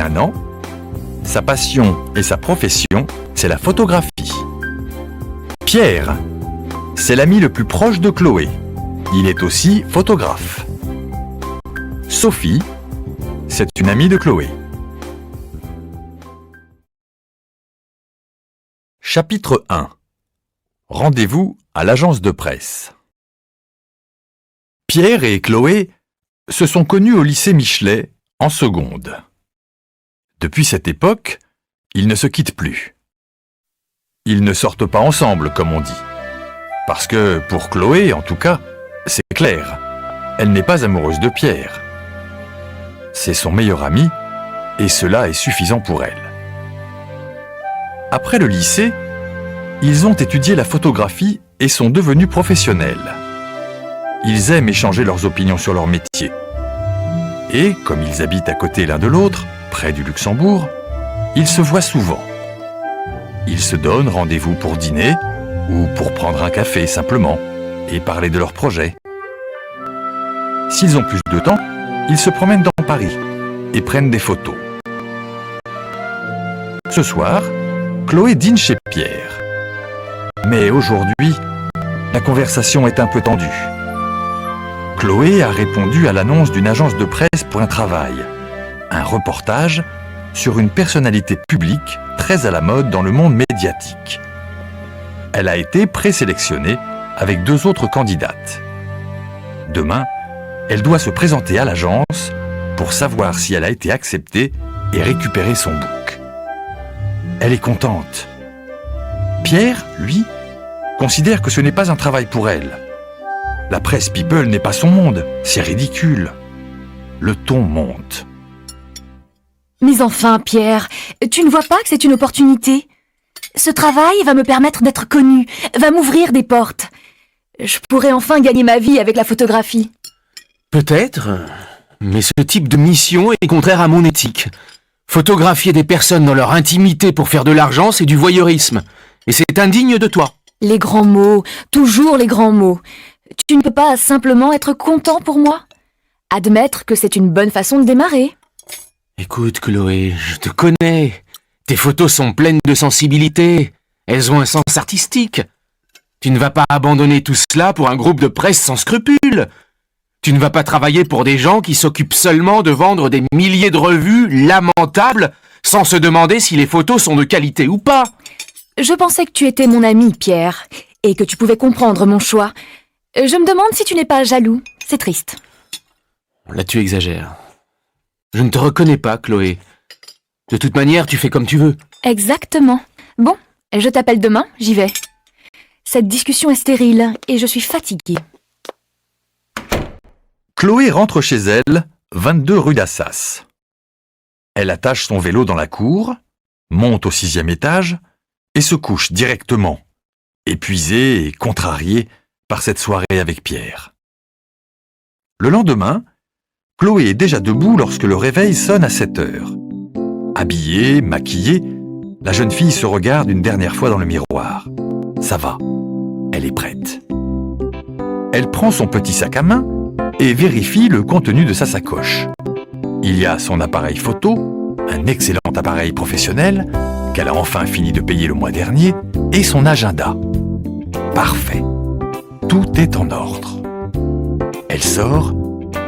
1 an. Sa passion et sa profession, c'est la photographie. Pierre, c'est l'ami le plus proche de Chloé. Il est aussi photographe. Sophie, c'est une amie de Chloé. Chapitre 1. Rendez-vous à l'agence de presse. Pierre et Chloé se sont connus au lycée Michelet en seconde. Depuis cette époque, ils ne se quittent plus. Ils ne sortent pas ensemble, comme on dit. Parce que, pour Chloé, en tout cas, c'est clair, elle n'est pas amoureuse de Pierre. C'est son meilleur ami, et cela est suffisant pour elle. Après le lycée, ils ont étudié la photographie et sont devenus professionnels. Ils aiment échanger leurs opinions sur leur métier. Et, comme ils habitent à côté l'un de l'autre, près du Luxembourg, ils se voient souvent. Ils se donnent rendez-vous pour dîner ou pour prendre un café simplement et parler de leurs projets. S'ils ont plus de temps, ils se promènent dans Paris et prennent des photos. Ce soir, Chloé dîne chez Pierre. Mais aujourd'hui, la conversation est un peu tendue. Chloé a répondu à l'annonce d'une agence de presse pour un travail, un reportage sur une personnalité publique très à la mode dans le monde médiatique. Elle a été présélectionnée avec 2 autres candidates. Demain, elle doit se présenter à l'agence pour savoir si elle a été acceptée et récupérer son book. Elle est contente. Pierre, lui, considère que ce n'est pas un travail pour elle. La presse people n'est pas son monde, c'est ridicule. Le ton monte. Mais enfin, Pierre, tu ne vois pas que c'est une opportunité? Ce travail va me permettre d'être connue, va m'ouvrir des portes. Je pourrais enfin gagner ma vie avec la photographie. Peut-être, mais ce type de mission est contraire à mon éthique. Photographier des personnes dans leur intimité pour faire de l'argent, c'est du voyeurisme. Et c'est indigne de toi. Les grands mots, toujours les grands mots. Tu ne peux pas simplement être content pour moi? Admettre que c'est une bonne façon de démarrer. Écoute, Chloé, je te connais. Tes photos sont pleines de sensibilité. Elles ont un sens artistique. Tu ne vas pas abandonner tout cela pour un groupe de presse sans scrupules. Tu ne vas pas travailler pour des gens qui s'occupent seulement de vendre des milliers de revues lamentables sans se demander si les photos sont de qualité ou pas. Je pensais que tu étais mon ami, Pierre, et que tu pouvais comprendre mon choix. Je me demande si tu n'es pas jaloux. C'est triste. Là, tu exagères. Je ne te reconnais pas, Chloé. De toute manière, tu fais comme tu veux. Exactement. Bon, je t'appelle demain, j'y vais. Cette discussion est stérile et je suis fatiguée. Chloé rentre chez elle, 22 rue d'Assas. Elle attache son vélo dans la cour, monte au 6e étage et se couche directement, épuisée et contrariée par cette soirée avec Pierre. Le lendemain, Chloé est déjà debout lorsque le réveil sonne à 7 heures. Habillée, maquillée, la jeune fille se regarde une dernière fois dans le miroir. Ça va, elle est prête. Elle prend son petit sac à main et vérifie le contenu de sa sacoche. Il y a son appareil photo, un excellent appareil professionnel qu'elle a enfin fini de payer le mois dernier, et son agenda. Parfait. Tout est en ordre. Elle sort,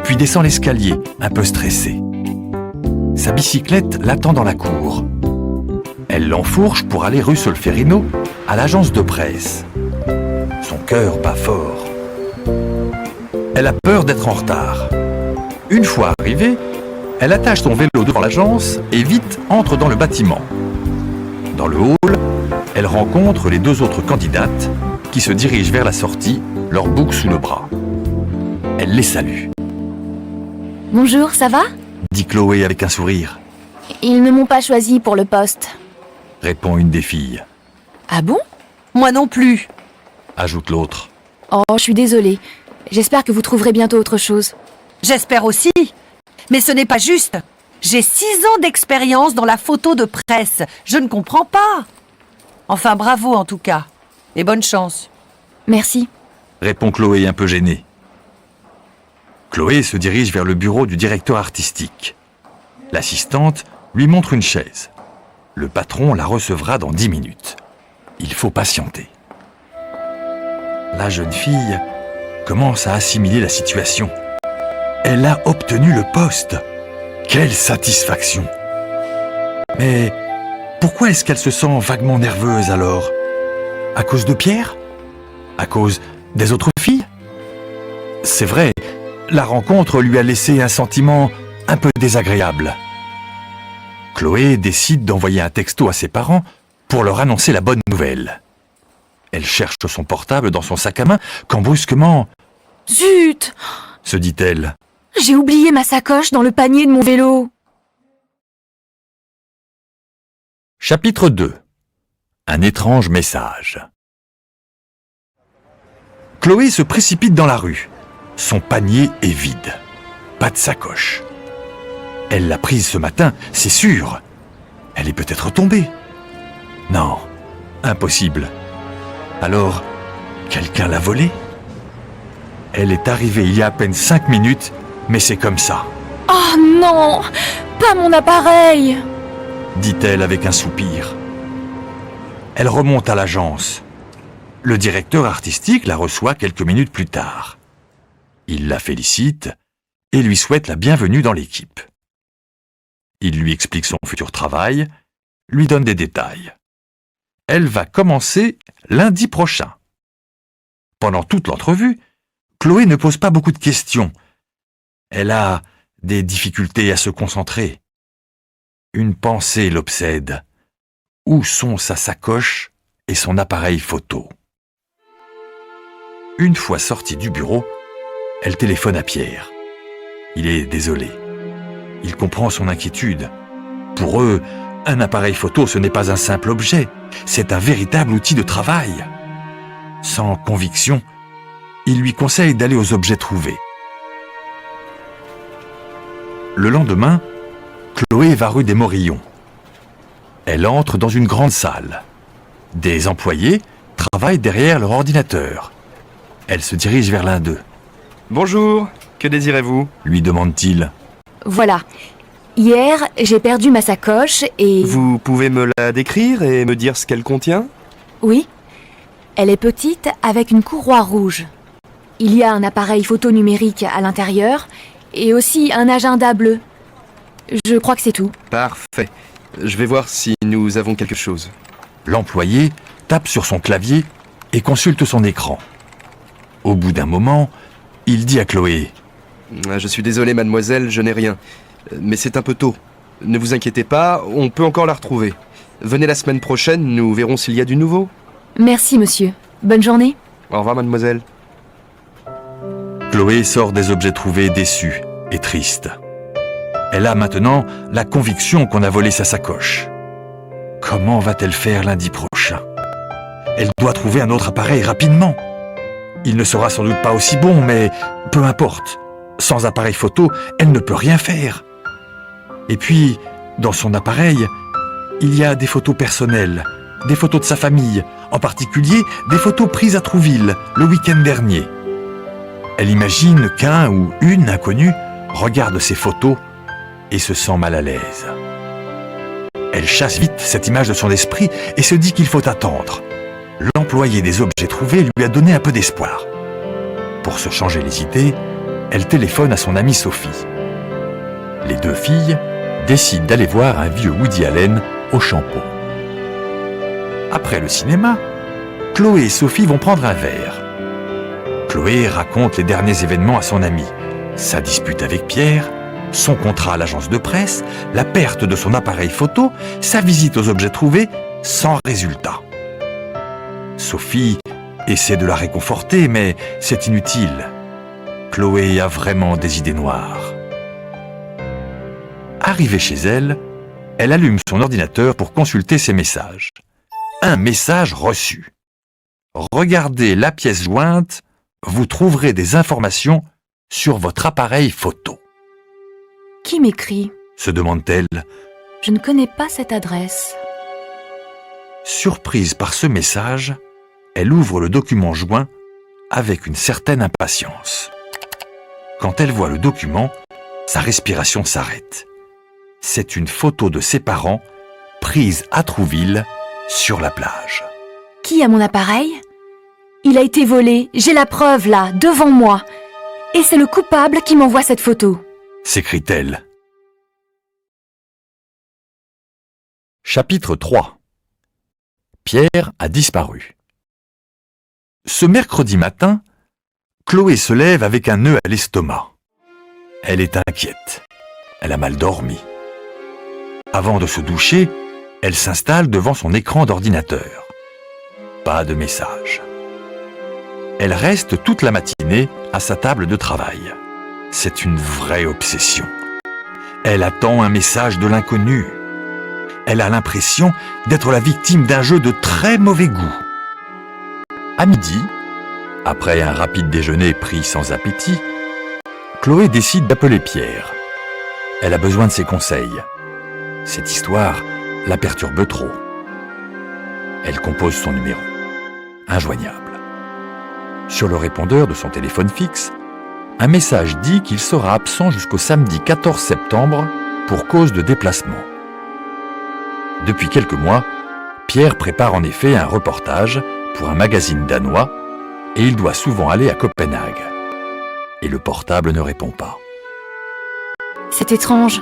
puis descend l'escalier, un peu stressée. Sa bicyclette l'attend dans la cour. Elle l'enfourche pour aller rue Solferino, à l'agence de presse. Son cœur bat fort. Elle a peur d'être en retard. Une fois arrivée, elle attache son vélo devant l'agence et vite entre dans le bâtiment. Dans le hall, elle rencontre les 2 autres candidates qui se dirigent vers la sortie, leur bouc sous le bras. Elle les salue. Bonjour, ça va? Dit Chloé avec un sourire. Ils ne m'ont pas choisi pour le poste. Répond une des filles. Ah bon? Moi non plus. Ajoute l'autre. Oh, je suis désolée. J'espère que vous trouverez bientôt autre chose. J'espère aussi. Mais ce n'est pas juste. J'ai 6 ans d'expérience dans la photo de presse. Je ne comprends pas. Enfin, bravo en tout cas. Et bonne chance. Merci. Répond Chloé un peu gênée. Chloé se dirige vers le bureau du directeur artistique. L'assistante lui montre une chaise. Le patron la recevra dans 10 minutes. Il faut patienter. La jeune fille commence à assimiler la situation. Elle a obtenu le poste. Quelle satisfaction! Mais pourquoi est-ce qu'elle se sent vaguement nerveuse alors? À cause de Pierre? À cause des autres filles? C'est vrai, la rencontre lui a laissé un sentiment un peu désagréable. Chloé décide d'envoyer un texto à ses parents pour leur annoncer la bonne nouvelle. Elle cherche son portable dans son sac à main quand brusquement, Zut! se dit-elle. J'ai oublié ma sacoche dans le panier de mon vélo. Chapitre 2. Un étrange message. Chloé se précipite dans la rue. Son panier est vide. Pas de sacoche. Elle l'a prise ce matin, c'est sûr. Elle est peut-être tombée. Non, impossible. Alors, quelqu'un l'a volée? Elle est arrivée il y a à peine 5 minutes, mais c'est comme ça, Oh non! Pas mon appareil! dit-elle avec un soupir. Elle remonte à l'agence. Le directeur artistique la reçoit quelques minutes plus tard. Il la félicite et lui souhaite la bienvenue dans l'équipe. Il lui explique son futur travail, lui donne des détails. Elle va commencer lundi prochain. Pendant toute l'entrevue, Chloé ne pose pas beaucoup de questions. Elle a des difficultés à se concentrer. Une pensée l'obsède. Où sont sa sacoche et son appareil photo? Une fois sortie du bureau, elle téléphone à Pierre. Il est désolé. Il comprend son inquiétude. Pour eux, un appareil photo, ce n'est pas un simple objet, c'est un véritable outil de travail. Sans conviction, il lui conseille d'aller aux objets trouvés. Le lendemain, Chloé va rue des Morillons. Elle entre dans une grande salle. Des employés travaillent derrière leur ordinateur. Elle se dirige vers l'un d'eux. « Bonjour, que désirez-vous » lui demande-t-il. Voilà. Hier, j'ai perdu ma sacoche et... Vous pouvez me la décrire et me dire ce qu'elle contient ? Oui. Elle est petite avec une courroie rouge. Il y a un appareil photo numérique à l'intérieur et aussi un agenda bleu. Je crois que c'est tout. Parfait. Je vais voir si nous avons quelque chose. L'employé tape sur son clavier et consulte son écran. Au bout d'un moment, il dit à Chloé. Je suis désolé, mademoiselle, je n'ai rien. Mais c'est un peu tôt. Ne vous inquiétez pas, on peut encore la retrouver. Venez la semaine prochaine, nous verrons s'il y a du nouveau. Merci, monsieur. Bonne journée. Au revoir, mademoiselle. Chloé sort des objets trouvés déçue et triste. Elle a maintenant la conviction qu'on a volé sa sacoche. Comment va-t-elle faire lundi prochain? Elle doit trouver un autre appareil rapidement. Il ne sera sans doute pas aussi bon, mais peu importe. Sans appareil photo, elle ne peut rien faire. Et puis, dans son appareil, il y a des photos personnelles, des photos de sa famille, en particulier des photos prises à Trouville le week-end dernier. Elle imagine qu'un ou une inconnue regarde ces photos et se sent mal à l'aise. Elle chasse vite cette image de son esprit et se dit qu'il faut attendre. L'employé des objets trouvés lui a donné un peu d'espoir. Pour se changer les idées, elle téléphone à son amie Sophie. Les deux filles décident d'aller voir un vieux Woody Allen au Champeau. Après le cinéma, Chloé et Sophie vont prendre un verre. Chloé raconte les derniers événements à son amie. Sa dispute avec Pierre, son contrat à l'agence de presse, la perte de son appareil photo, sa visite aux objets trouvés, sans résultat. Sophie essaie de la réconforter, mais c'est inutile. Chloé a vraiment des idées noires. Arrivée chez elle, elle allume son ordinateur pour consulter ses messages. Un message reçu. Regardez la pièce jointe, vous trouverez des informations sur votre appareil photo. Qui m'écrit? Se demande-t-elle. Je ne connais pas cette adresse. Surprise par ce message, elle ouvre le document joint avec une certaine impatience. Quand elle voit le document, sa respiration s'arrête. C'est une photo de ses parents prise à Trouville sur la plage. Qui a mon appareil? Il a été volé, j'ai la preuve là, devant moi. Et c'est le coupable qui m'envoie cette photo. S'écrie-t-elle. Chapitre 3. Pierre a disparu. Ce mercredi matin, Chloé se lève avec un nœud à l'estomac. Elle est inquiète. Elle a mal dormi. Avant de se doucher, elle s'installe devant son écran d'ordinateur. Pas de message. Elle reste toute la matinée à sa table de travail. C'est une vraie obsession. Elle attend un message de l'inconnu. Elle a l'impression d'être la victime d'un jeu de très mauvais goût. À midi, après un rapide déjeuner pris sans appétit, Chloé décide d'appeler Pierre. Elle a besoin de ses conseils. Cette histoire la perturbe trop. Elle compose son numéro. Injoignable. Sur le répondeur de son téléphone fixe, un message dit qu'il sera absent jusqu'au samedi 14 septembre pour cause de déplacement. Depuis quelques mois, Pierre prépare en effet un reportage pour un magazine danois et il doit souvent aller à Copenhague. Et le portable ne répond pas. C'est étrange,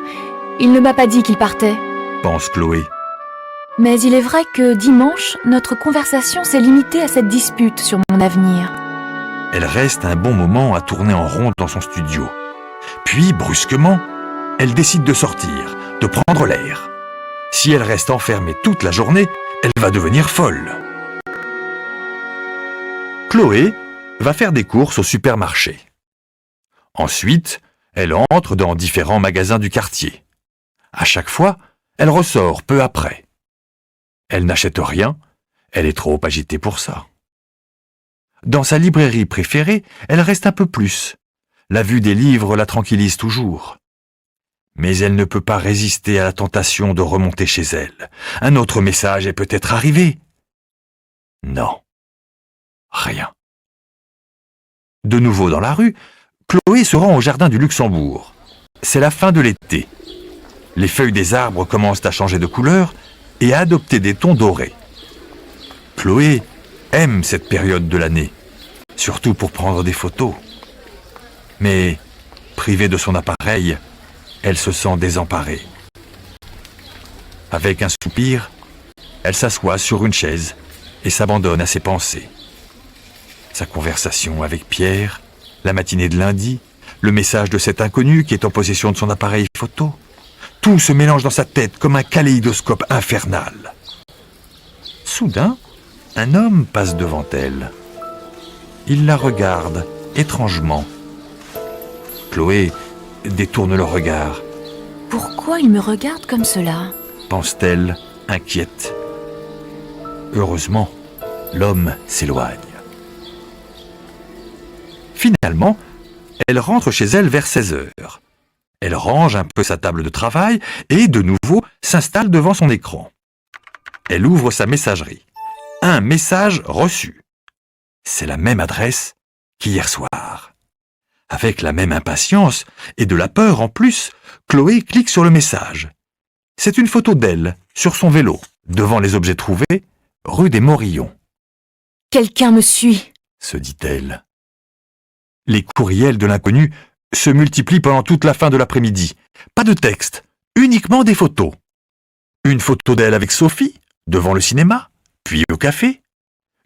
il ne m'a pas dit qu'il partait. Pense Chloé. Mais il est vrai que dimanche, notre conversation s'est limitée à cette dispute sur mon avenir. Elle reste un bon moment à tourner en rond dans son studio. Puis, brusquement, elle décide de sortir, de prendre l'air. Si elle reste enfermée toute la journée, elle va devenir folle. Chloé va faire des courses au supermarché. Ensuite, elle entre dans différents magasins du quartier. À chaque fois, elle ressort peu après. Elle n'achète rien, elle est trop agitée pour ça. Dans sa librairie préférée, elle reste un peu plus. La vue des livres la tranquillise toujours. Mais elle ne peut pas résister à la tentation de remonter chez elle. Un autre message est peut-être arrivé. Non. Rien. De nouveau dans la rue, Chloé se rend au jardin du Luxembourg. C'est la fin de l'été. Les feuilles des arbres commencent à changer de couleur et à adopter des tons dorés. Chloé aime cette période de l'année, surtout pour prendre des photos. Mais, privée de son appareil, elle se sent désemparée. Avec un soupir, elle s'assoit sur une chaise et s'abandonne à ses pensées. Sa conversation avec Pierre, la matinée de lundi, le message de cet inconnu qui est en possession de son appareil photo, tout se mélange dans sa tête comme un kaléidoscope infernal. Soudain, un homme passe devant elle. Il la regarde étrangement. Chloé détourne le regard. Pourquoi il me regarde comme cela? Pense-t-elle, inquiète. Heureusement, l'homme s'éloigne. Finalement, elle rentre chez elle vers 16 heures. Elle range un peu sa table de travail et, de nouveau, s'installe devant son écran. Elle ouvre sa messagerie. Un message reçu. C'est la même adresse qu'hier soir. Avec la même impatience et de la peur en plus, Chloé clique sur le message. C'est une photo d'elle, sur son vélo, devant les objets trouvés, rue des Morillons. Quelqu'un me suit, Se dit-elle. Les courriels de l'inconnu se multiplient pendant toute la fin de l'après-midi. Pas de texte, uniquement des photos. Une photo d'elle avec Sophie, devant le cinéma, puis au café.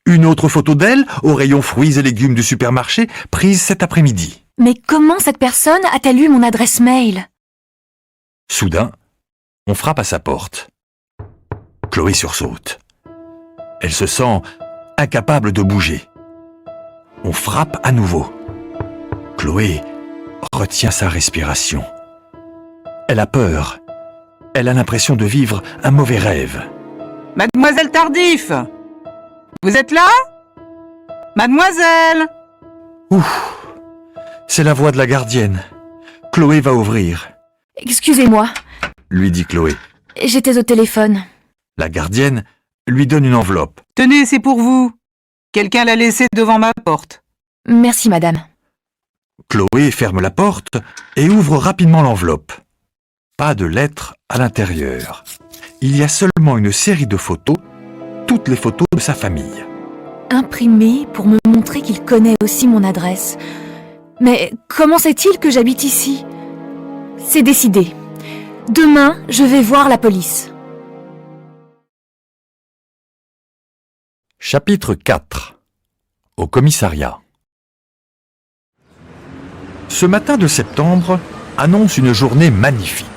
Une autre photo d'elle au rayon fruits et légumes du supermarché, prise cet après-midi. Mais comment cette personne a-t-elle eu mon adresse mail? Soudain, on frappe à sa porte. Chloé sursaute. Elle se sent incapable de bouger. On frappe à nouveau. Chloé retient sa respiration. Elle a peur. Elle a l'impression de vivre un mauvais rêve. Mademoiselle Tardif, vous êtes là? Mademoiselle! Ouf! C'est la voix de la gardienne. Chloé va ouvrir, Excusez-moi, lui dit Chloé. j'étais au téléphone. La gardienne lui donne une enveloppe. Tenez, c'est pour vous. Quelqu'un l'a laissé devant ma porte. Merci, madame. Chloé ferme la porte et ouvre rapidement l'enveloppe. pas de lettres à l'intérieur. Il y a seulement une série de photos, toutes les photos de sa famille. Imprimé pour me montrer qu'il connaît aussi mon adresse. Mais comment sait-il que j'habite ici? C'est décidé. Demain, je vais voir la police. Chapitre 4. Au commissariat. Ce matin de septembre annonce une journée magnifique.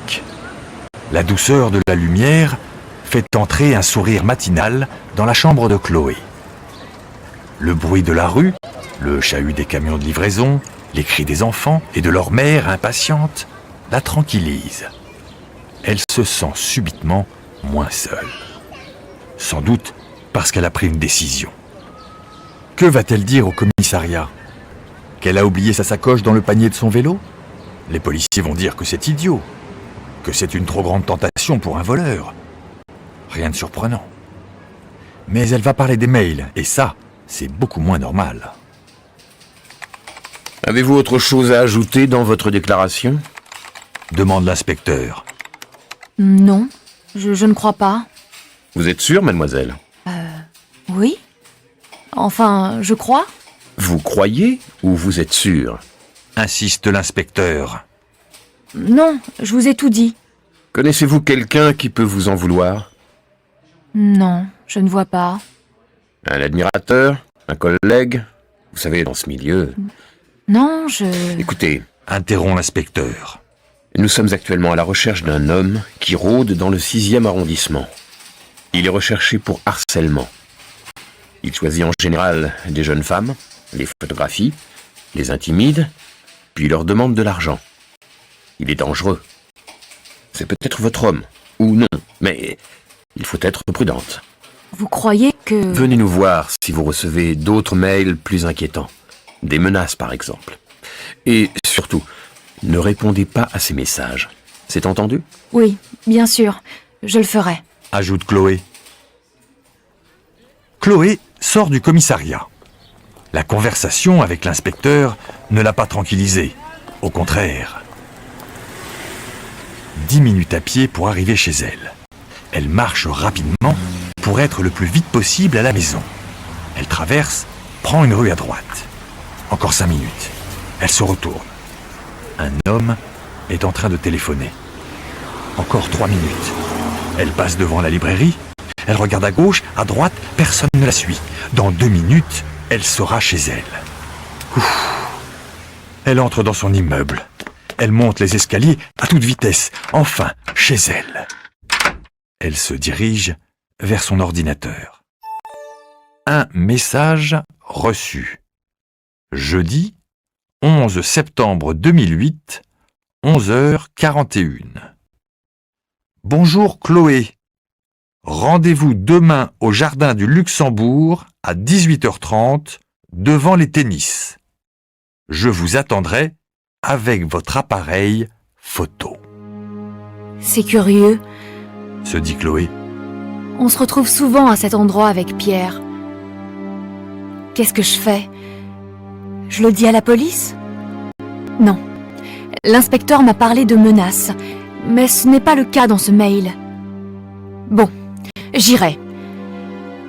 La douceur de la lumière fait entrer un sourire matinal dans la chambre de Chloé. Le bruit de la rue, le chahut des camions de livraison, les cris des enfants et de leur mère impatiente la tranquillisent. Elle se sent subitement moins seule. Sans doute parce qu'elle a pris une décision. Que va-t-elle dire au commissariat? Qu'elle a oublié sa sacoche dans le panier de son vélo? Les policiers vont dire que c'est idiot, que c'est une trop grande tentation pour un voleur. Rien de surprenant. Mais elle va parler des mails, et ça, c'est beaucoup moins normal. Avez-vous autre chose à ajouter dans votre déclaration? Demande l'inspecteur. Non, je ne crois pas. Vous êtes sûre, mademoiselle? Oui? Enfin, je crois. Vous croyez ou vous êtes sûre? Insiste l'inspecteur. Non, je vous ai tout dit. Connaissez-vous quelqu'un qui peut vous en vouloir? Non, je ne vois pas. Un admirateur? Un collègue? Vous savez, dans ce milieu... Non, Écoutez, Interrompt l'inspecteur. nous sommes actuellement à la recherche d'un homme qui rôde dans le 6e arrondissement. Il est recherché pour harcèlement. Il choisit en général des jeunes femmes, les photographie, les intimide, puis leur demande de l'argent. Il est dangereux. C'est peut-être votre homme, ou non, mais il faut être prudente. Vous croyez que... Venez nous voir si vous recevez d'autres mails plus inquiétants. Des menaces, par exemple. Et surtout, ne répondez pas à ces messages. C'est entendu? Oui, bien sûr, je le ferai. Ajoute Chloé. Chloé sort du commissariat. La conversation avec l'inspecteur ne l'a pas tranquillisée. Au contraire. 10 minutes à pied pour arriver chez elle. Elle marche rapidement pour être le plus vite possible à la maison. Elle traverse, prend une rue à droite. Encore 5 minutes. Elle se retourne. Un homme est en train de téléphoner. Encore 3 minutes. Elle passe devant la librairie. Elle regarde à gauche, à droite, personne ne la suit. Dans 2 minutes, elle sera chez elle. Ouf. Elle entre dans son immeuble. Elle monte les escaliers à toute vitesse. Enfin, chez elle. Elle se dirige vers son ordinateur. Un message reçu. Jeudi 11 septembre 2008, 11h41. Bonjour Chloé. Rendez-vous demain au jardin du Luxembourg à 18h30 devant les tennis. Je vous attendrai avec votre appareil photo. C'est curieux. Se dit Chloé. On se retrouve souvent à cet endroit avec Pierre. Qu'est-ce que je fais? Je le dis à la police? Non. L'inspecteur m'a parlé de menaces, mais ce n'est pas le cas dans ce mail. Bon, j'irai.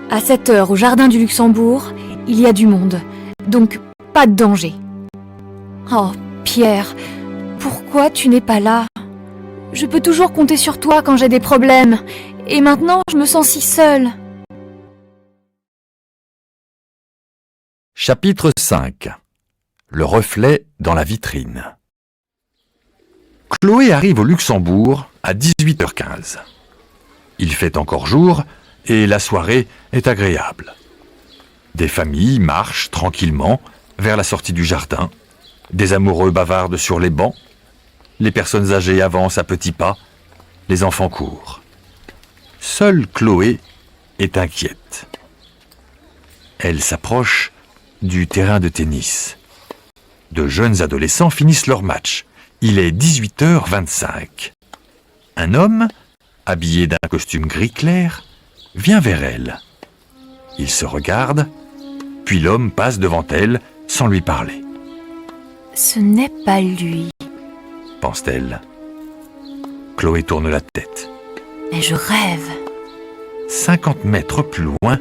À 7 heures au jardin du Luxembourg, il y a du monde, donc pas de danger. Oh, Pierre, pourquoi tu n'es pas là? Je peux toujours compter sur toi quand j'ai des problèmes, et maintenant je me sens si seule. Chapitre 5. Le reflet dans la vitrine. Chloé arrive au Luxembourg à 18h15. Il fait encore jour et la soirée est agréable. Des familles marchent tranquillement vers la sortie du jardin. Des amoureux bavardent sur les bancs. Les personnes âgées avancent à petits pas. Les enfants courent. Seule Chloé est inquiète. Elle s'approche du terrain de tennis. De jeunes adolescents finissent leur match. Il est 18h25. Un homme, habillé d'un costume gris clair, vient vers elle. Ils se regardent, puis l'homme passe devant elle sans lui parler. Ce n'est pas lui. Pense-t-elle. Chloé tourne la tête. Mais je rêve. 50 mètres plus loin,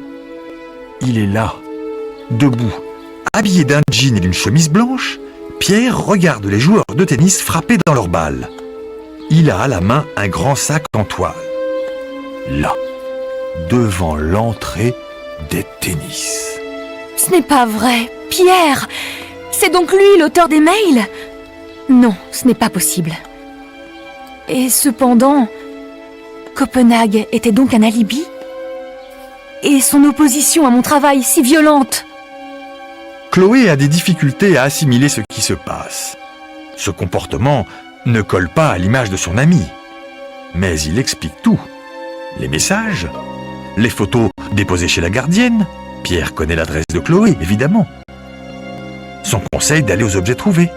il est là, debout, habillé d'un jean et d'une chemise blanche. Pierre regarde les joueurs de tennis frapper dans leurs balles. Il a à la main un grand sac en toile. Là, devant l'entrée des tennis. Ce n'est pas vrai. Pierre! C'est donc lui l'auteur des mails? Non, ce n'est pas possible. Et cependant, Copenhague était donc un alibi? Et son opposition à mon travail si violente? Chloé a des difficultés à assimiler ce qui se passe. Ce comportement ne colle pas à l'image de son ami. Mais il explique tout. Les messages, les photos déposées chez la gardienne. Pierre connaît l'adresse de Chloé, évidemment. Son conseil d'aller aux objets trouvés.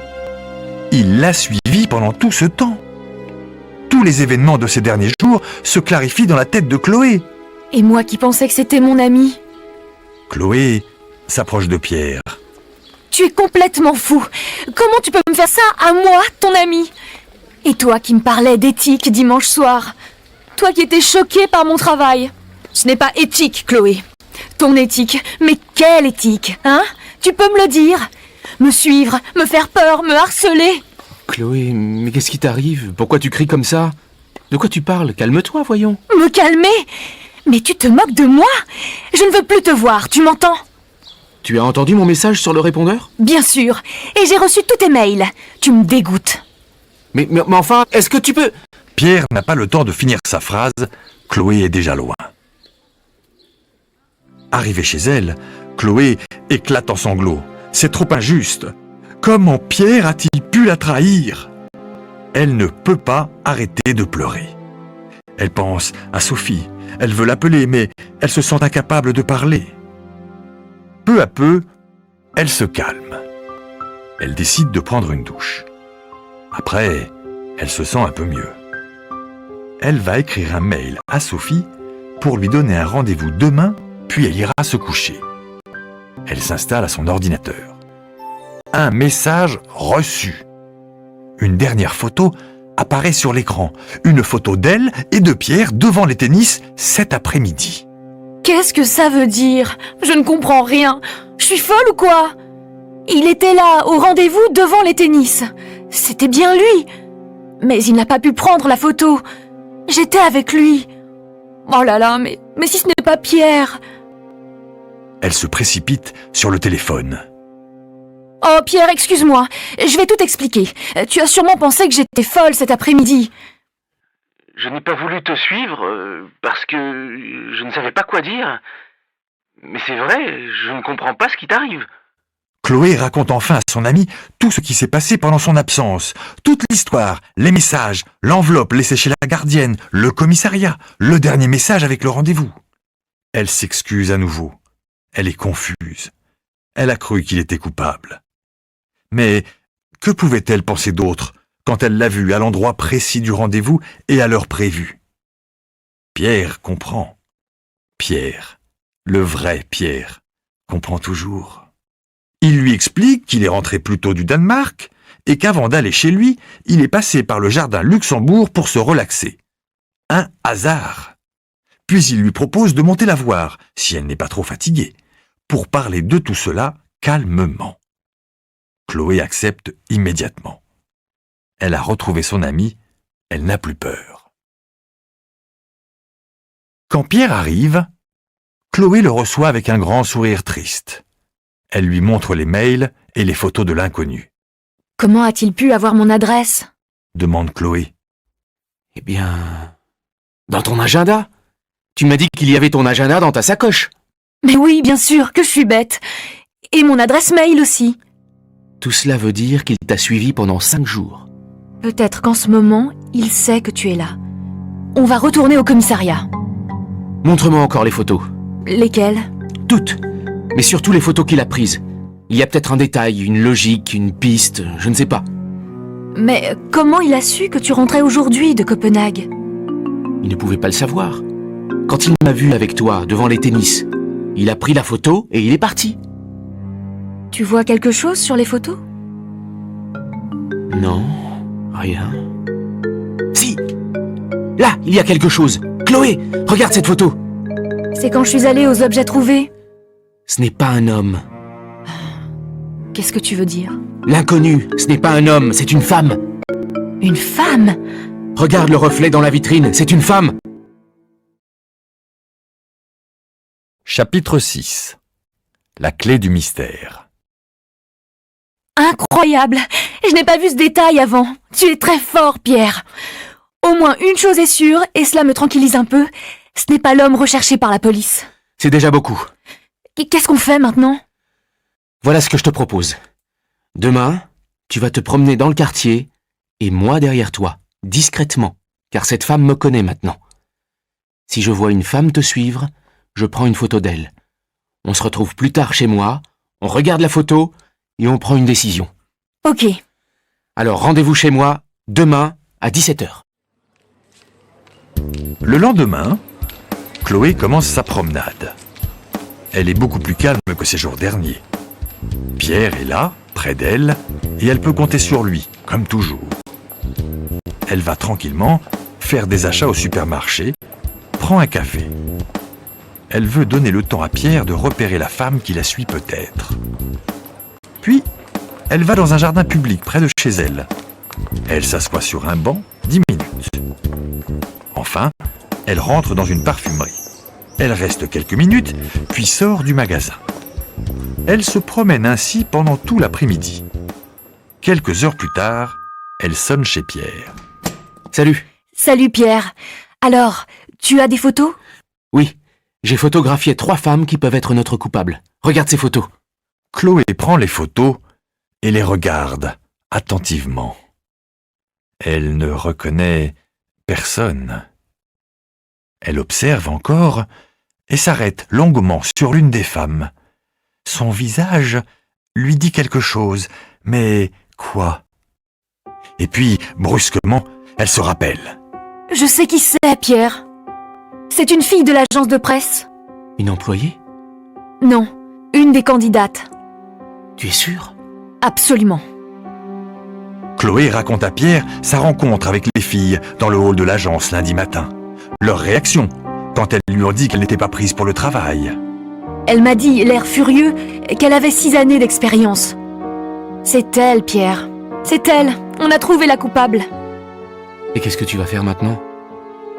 Il l'a suivi pendant tout ce temps. Tous les événements de ces derniers jours se clarifient dans la tête de Chloé. Et moi qui pensais que c'était mon ami? Chloé s'approche de Pierre. Tu es complètement fou. Comment tu peux me faire ça à moi, ton ami? Et toi qui me parlais d'éthique dimanche soir? Toi qui étais choquée par mon travail? Ce n'est pas éthique, Chloé. Ton éthique, mais quelle éthique, hein? Tu peux me le dire? Me suivre, me faire peur, me harceler? Chloé, mais qu'est-ce qui t'arrive? Pourquoi tu cries comme ça? De quoi tu parles? Calme-toi, voyons. Me calmer? Mais tu te moques de moi? Je ne veux plus te voir, tu m'entends? Tu as entendu mon message sur le répondeur? Bien sûr, et j'ai reçu tous tes mails. Tu me dégoûtes. Mais enfin, est-ce que tu peux... Pierre n'a pas le temps de finir sa phrase. Chloé est déjà loin. Arrivée chez elle, Chloé éclate en sanglots. C'est trop injuste. Comment Pierre a-t-il pu la trahir? Elle ne peut pas arrêter de pleurer. Elle pense à Sophie. Elle veut l'appeler, mais elle se sent incapable de parler. Peu à peu, elle se calme. Elle décide de prendre une douche. Après, elle se sent un peu mieux. Elle va écrire un mail à Sophie pour lui donner un rendez-vous demain, puis elle ira se coucher. Elle s'installe à son ordinateur. Un message reçu. Une dernière photo apparaît sur l'écran. Une photo d'elle et de Pierre devant les tennis cet après-midi. Qu'est-ce que ça veut dire? Je ne comprends rien. Je suis folle ou quoi? Il était là, au rendez-vous, devant les tennis. C'était bien lui. Mais il n'a pas pu prendre la photo. J'étais avec lui. Oh là là, mais si ce n'est pas Pierre? Elle se précipite sur le téléphone. Oh Pierre, excuse-moi. Je vais tout expliquer. Tu as sûrement pensé que j'étais folle cet après-midi. Je n'ai pas voulu te suivre parce que je ne savais pas quoi dire. Mais c'est vrai, je ne comprends pas ce qui t'arrive. Chloé raconte enfin à son ami tout ce qui s'est passé pendant son absence. Toute l'histoire, les messages, l'enveloppe laissée chez la gardienne, le commissariat, le dernier message avec le rendez-vous. Elle s'excuse à nouveau. Elle est confuse. Elle a cru qu'il était coupable. Mais que pouvait-elle penser d'autre quand elle l'a vu à l'endroit précis du rendez-vous et à l'heure prévue? Pierre comprend. Pierre, le vrai Pierre, comprend toujours. Il lui explique qu'il est rentré plus tôt du Danemark et qu'avant d'aller chez lui, il est passé par le jardin Luxembourg pour se relaxer. Un hasard. Puis il lui propose de monter la voir, si elle n'est pas trop fatiguée, pour parler de tout cela calmement. Chloé accepte immédiatement. Elle a retrouvé son ami, elle n'a plus peur. Quand Pierre arrive, Chloé le reçoit avec un grand sourire triste. Elle lui montre les mails et les photos de l'inconnu. « Comment a-t-il pu avoir mon adresse ?» demande Chloé. Eh bien... dans ton agenda. Tu m'as dit qu'il y avait ton agenda dans ta sacoche. Mais oui, bien sûr, que je suis bête. Et mon adresse mail aussi. Tout cela veut dire qu'il t'a suivi pendant 5 jours. Peut-être qu'en ce moment, il sait que tu es là. On va retourner au commissariat. Montre-moi encore les photos. Lesquelles? Toutes. Mais surtout les photos qu'il a prises. Il y a peut-être un détail, une logique, une piste, je ne sais pas. Mais comment il a su que tu rentrais aujourd'hui de Copenhague? Il ne pouvait pas le savoir. Quand il m'a vu avec toi, devant les tennis, il a pris la photo et il est parti. Tu vois quelque chose sur les photos? Non, rien. Si, Là, il y a quelque chose. Chloé, regarde cette photo. C'est quand je suis allée aux objets trouvés. Ce n'est pas un homme. Qu'est-ce que tu veux dire? L'inconnu, ce n'est pas un homme, c'est une femme. Une femme? Regarde le reflet dans la vitrine, c'est une femme. Chapitre 6. La clé du mystère. Incroyable! Je n'ai pas vu ce détail avant. Tu es très fort, Pierre. Au moins une chose est sûre, et cela me tranquillise un peu. Ce n'est pas l'homme recherché par la police. C'est déjà beaucoup. Qu'est-ce qu'on fait maintenant? Voilà ce que je te propose. Demain, tu vas te promener dans le quartier, et moi derrière toi, discrètement, car cette femme me connaît maintenant. Si je vois une femme te suivre, je prends une photo d'elle. On se retrouve plus tard chez moi, on regarde la photo, et on prend une décision. Ok. Alors rendez-vous chez moi, demain, à 17h. Le lendemain, Chloé commence sa promenade. Elle est beaucoup plus calme que ces jours derniers. Pierre est là, près d'elle, et elle peut compter sur lui, comme toujours. Elle va tranquillement faire des achats au supermarché, prend un café. Elle veut donner le temps à Pierre de repérer la femme qui la suit peut-être. Puis, elle va dans un jardin public près de chez elle. Elle s'assoit sur un banc 10 minutes. Enfin, elle rentre dans une parfumerie. Elle reste quelques minutes, puis sort du magasin. Elle se promène ainsi pendant tout l'après-midi. Quelques heures plus tard, elle sonne chez Pierre. Salut. Salut, Pierre. Alors, tu as des photos? Oui, j'ai photographié 3 femmes qui peuvent être notre coupable. Regarde ces photos. Chloé prend les photos et les regarde attentivement. Elle ne reconnaît personne. Elle observe encore et s'arrête longuement sur l'une des femmes. Son visage lui dit quelque chose, mais quoi? Et puis, brusquement, elle se rappelle. Je sais qui c'est, Pierre. C'est une fille de l'agence de presse. Une employée? Non, une des candidates. Tu es sûr? Absolument. Chloé raconte à Pierre sa rencontre avec les filles dans le hall de l'agence lundi matin. Leur réaction quand elles lui ont dit qu'elle n'était pas prise pour le travail. Elle m'a dit, l'air furieux, qu'elle avait 6 années d'expérience. C'est elle, Pierre. C'est elle. On a trouvé la coupable. Et qu'est-ce que tu vas faire maintenant?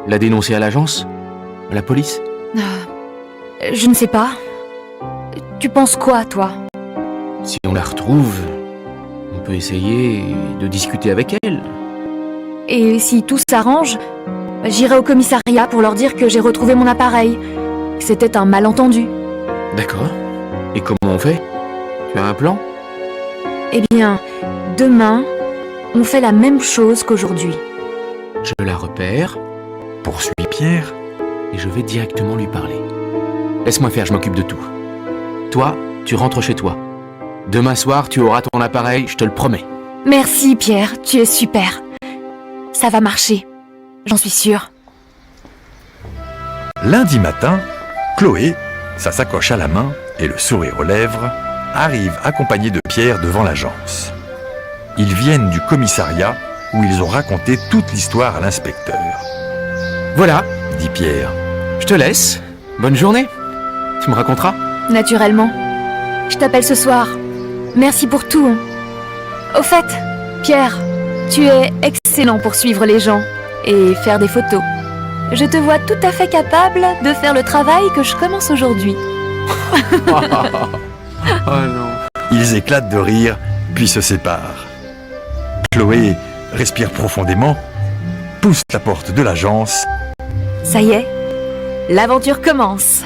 La dénoncer à l'agence? À la police? Je ne sais pas. Tu penses quoi, toi? Si on la retrouve, on peut essayer de discuter avec elle. Et si tout s'arrange, j'irai au commissariat pour leur dire que j'ai retrouvé mon appareil. C'était un malentendu. D'accord. Et comment on fait? Tu as un plan? Eh bien, demain, on fait la même chose qu'aujourd'hui. Je la repère Poursuit Pierre. et je vais directement lui parler. Laisse-moi faire, je m'occupe de tout. Toi, tu rentres chez toi. Demain soir, tu auras ton appareil, je te le promets. Merci, Pierre, tu es super. Ça va marcher, j'en suis sûre. Lundi matin, Chloé, sa sacoche à la main et le sourire aux lèvres, arrive accompagnée de Pierre devant l'agence. Ils viennent du commissariat où ils ont raconté toute l'histoire à l'inspecteur. Voilà, Dit Pierre. je te laisse. Bonne journée. Tu me raconteras? Naturellement. Je t'appelle ce soir. Merci pour tout. Au fait, Pierre, tu es excellent pour suivre les gens et faire des photos. Je te vois tout à fait capable de faire le travail que je commence aujourd'hui. Oh non. Ils éclatent de rire, puis se séparent. Chloé respire profondément, pousse la porte de l'agence. Ça y est, l'aventure commence.